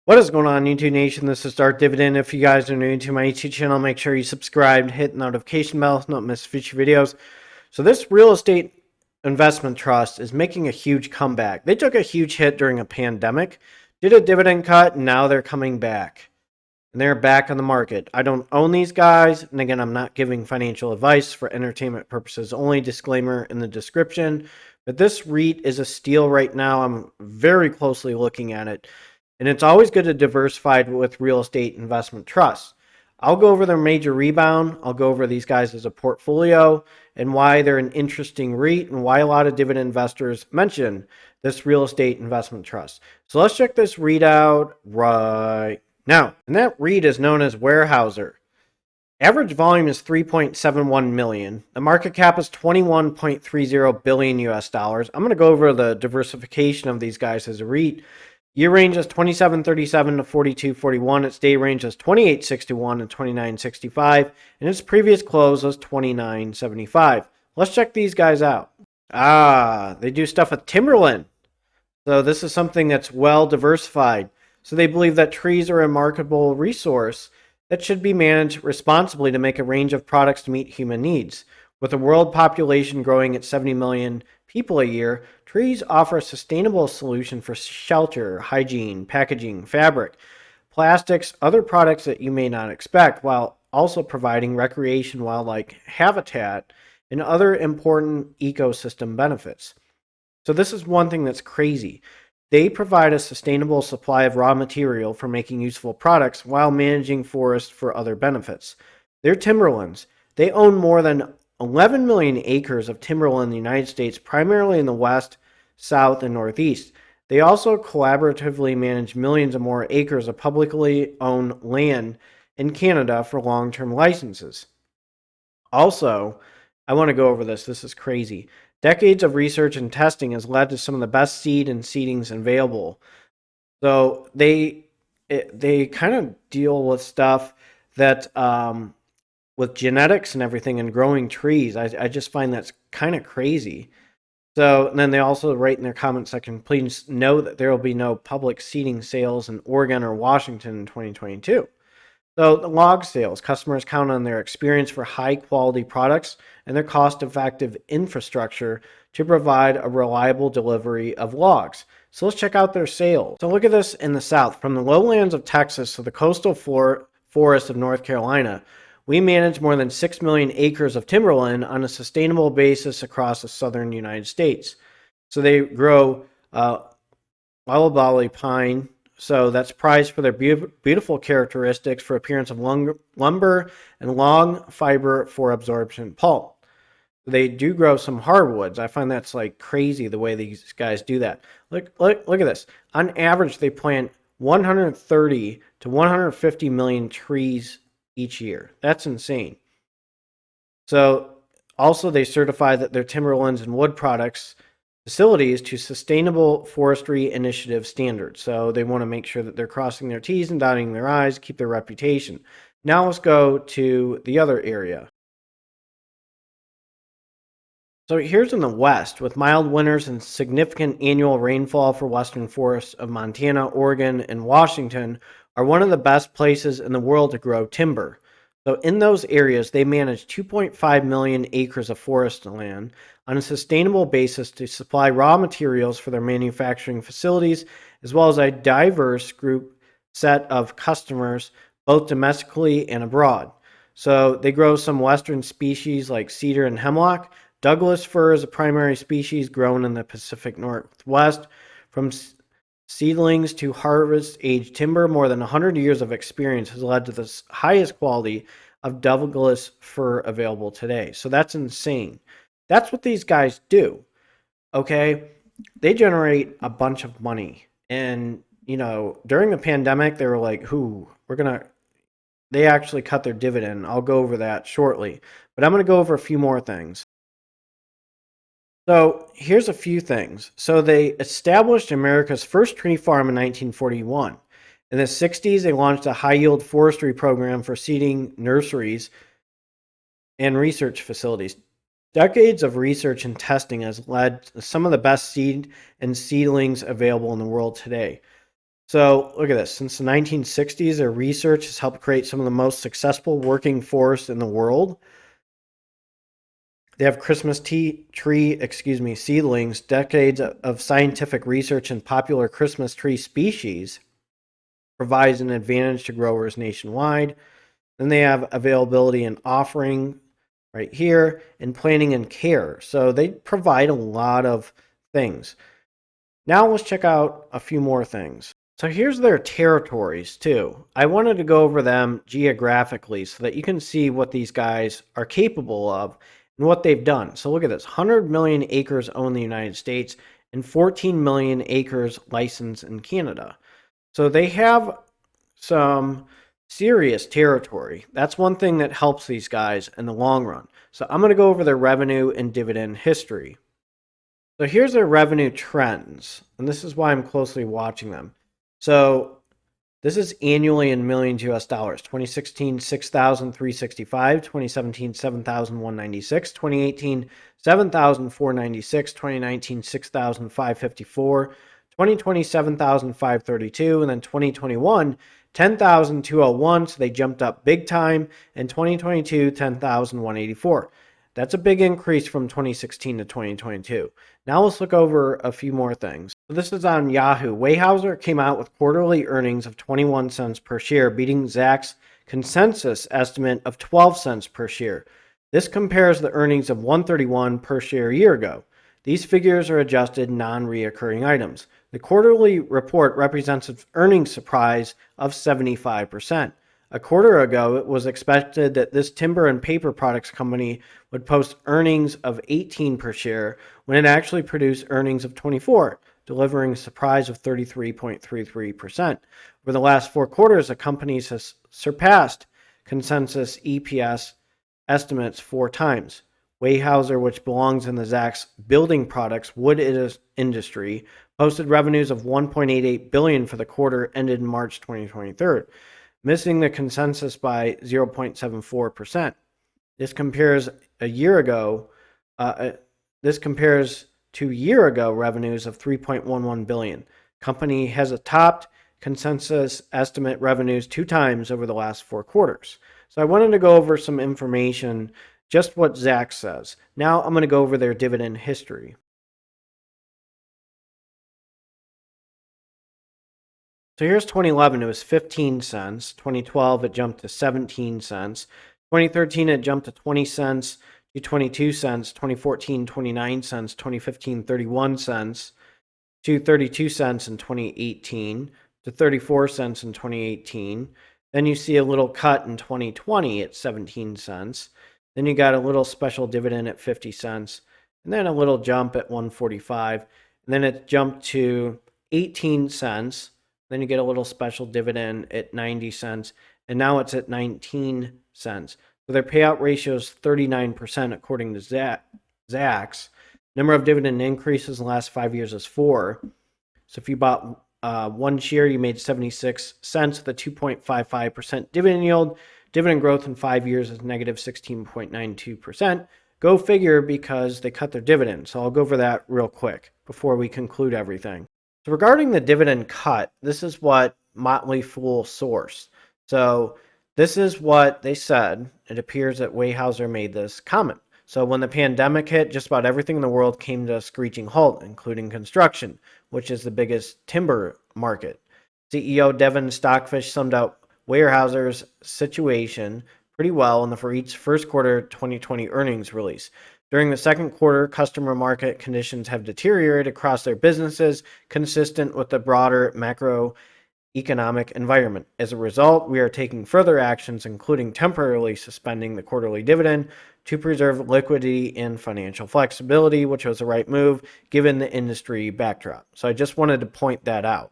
What is going on, YouTube Nation? This is Dividend. If you guys are new to my YouTube channel, make sure you subscribe, hit the notification bell, not miss future videos. So this real estate investment trust is making a huge comeback. They took a huge hit during a pandemic, did a dividend cut, and now they're coming back. And they're back on the market. I don't own these guys, and again, I'm not giving financial advice for entertainment purposes only. Disclaimer in the description. But this REIT is a steal right now. I'm very closely looking at it. And it's always good to diversify with real estate investment trusts. I'll go over their major rebound. I'll go over these guys as a portfolio and why they're an interesting REIT and why a lot of dividend investors mention this real estate investment trust. So let's check this REIT out right now. And that REIT is known as Weyerhaeuser. Average volume is 3.71 million. The market cap is 21.30 billion US dollars. I'm going to go over the diversification of these guys as a REIT. Year range is 2737 to 4241. Its day range is 2861 to 2965. And its previous close was 2975. Let's check these guys out. They do stuff with Timberland. So this is something that's well diversified. So they believe that trees are a remarkable resource that should be managed responsibly to make a range of products to meet human needs. With the world population growing at 70 million people a year, trees offer a sustainable solution for shelter, hygiene, packaging, fabric, plastics, other products that you may not expect, while also providing recreation, wildlife habitat, and other important ecosystem benefits. So this is one thing that's crazy. They provide a sustainable supply of raw material for making useful products while managing forests for other benefits. They're timberlands. They own more than 11 million acres of timberland in the United States, primarily in the West, South, and Northeast. They also collaboratively manage millions of more acres of publicly owned land in Canada for long-term licenses. Also, I want to go over this. This is crazy. Decades of research and testing has led to some of the best seed and seedings available. So they kind of deal with stuff that with genetics and everything and growing trees. I just find that's kind of crazy. So and then they also write in their comment section, please know that there will be no public seeding sales in Oregon or Washington in 2022. So the log sales, customers count on their experience for high quality products and their cost-effective infrastructure to provide a reliable delivery of logs. So let's check out their sales. So look at this in the South. From the lowlands of Texas to the coastal forests of North Carolina, we manage more than 6 million acres of timberland on a sustainable basis across the southern United States. So they grow Wallabali pine. So that's prized for their beautiful characteristics for appearance of lumber and long fiber for absorption pulp. They do grow some hardwoods. I find that's like crazy the way these guys do that. Look at this. On average, they plant 130 to 150 million trees each year. That's insane. So also they certify that their timberlands and wood products facilities to Sustainable Forestry Initiative standards. So they want to make sure that they're crossing their T's and dotting their I's, keep their reputation. Now let's go to the other area. So here's in the West, with mild winters and significant annual rainfall for western forests of Montana, Oregon, and Washington are one of the best places in the world to grow timber. So in those areas, they manage 2.5 million acres of forest land on a sustainable basis to supply raw materials for their manufacturing facilities, as well as a diverse group set of customers, both domestically and abroad. So they grow some western species like cedar and hemlock. Douglas fir is a primary species grown in the Pacific Northwest. From seedlings to harvest-aged timber, more than 100 years of experience has led to the highest quality of Douglas fir available today. So that's insane. That's what these guys do, okay? They generate a bunch of money. And, you know, during the pandemic, they were like, they actually cut their dividend. I'll go over that shortly. But I'm going to go over a few more things. So here's a few things. So they established America's first tree farm in 1941. In the 60s, they launched a high-yield forestry program for seeding nurseries and research facilities. Decades of research and testing has led to some of the best seed and seedlings available in the world today. So look at this. Since the 1960s, their research has helped create some of the most successful working forests in the world. They have Christmas tree seedlings, decades of scientific research in popular Christmas tree species provides an advantage to growers nationwide. Then they have availability and offering right here, and planning and care. So they provide a lot of things. Now let's check out a few more things. So here's their territories too. I wanted to go over them geographically so that you can see what these guys are capable of and what they've done. So look at this. 100 million acres owned in the United States and 14 million acres licensed in Canada. So they have some serious territory. That's one thing that helps these guys in the long run. So I'm going to go over their revenue and dividend history. So here's their revenue trends, and this is why I'm closely watching them. So this is annually in millions US dollars. 2016, 6,365. 2017, 7,196. 2018, 7,496. 2019, 6,554. 2020, 7,532. And then 2021, 10,201. So they jumped up big time. And 2022, 10,184. That's a big increase from 2016 to 2022. Now let's look over a few more things. So this is on Yahoo. Weyerhaeuser came out with quarterly earnings of 21 cents per share, beating Zach's consensus estimate of 12 cents per share. This compares the earnings of 131 per share a year ago. These figures are adjusted non-reoccurring items. The quarterly report represents an earnings surprise of 75%. A quarter ago, it was expected that this timber and paper products company would post earnings of 18 per share when it actually produced earnings of 24, delivering a surprise of 33.33%. Over the last 4 quarters, the company has surpassed consensus EPS estimates 4 times. Weyerhaeuser, which belongs in the Zach's building products wood industry, posted revenues of $1.88 billion for the quarter ended in March 2023. Missing the consensus by 0.74%. This compares a year ago. This compares to year ago revenues of $3.11 billion. Company has topped consensus estimate revenues 2 times over the last 4 quarters. So I wanted to go over some information, just what Zach says. Now I'm going to go over their dividend history. So here's 2011, it was 15 cents. 2012, it jumped to 17 cents. 2013, it jumped to 20 cents to 22 cents. 2014, 29 cents. 2015, 31 cents to 32 cents in 2018 to 34 cents in 2018. Then you see a little cut in 2020 at 17 cents. Then you got a little special dividend at 50 cents. And then a little jump at 145. And then it jumped to 18 cents. Then you get a little special dividend at 90 cents, and now it's at 19 cents. So their payout ratio is 39% according to Zach's. Number of dividend increases in the last 5 years is 4. So if you bought 1 share, you made 76 cents with a 2.55% dividend yield. Dividend growth in 5 years is negative 16.92%. Go figure, because they cut their dividend. So I'll go over that real quick before we conclude everything. So regarding the dividend cut, this is what Motley Fool sourced. So this is what they said. It appears that Weyerhaeuser made this comment. So when the pandemic hit, just about everything in the world came to a screeching halt, including construction, which is the biggest timber market. CEO Devin Stockfish summed up Weyerhaeuser's situation pretty well in the REIT's first quarter 2020 earnings release. During the second quarter, customer market conditions have deteriorated across their businesses, consistent with the broader macroeconomic environment. As a result, we are taking further actions, including temporarily suspending the quarterly dividend to preserve liquidity and financial flexibility, which was the right move given the industry backdrop. So I just wanted to point that out.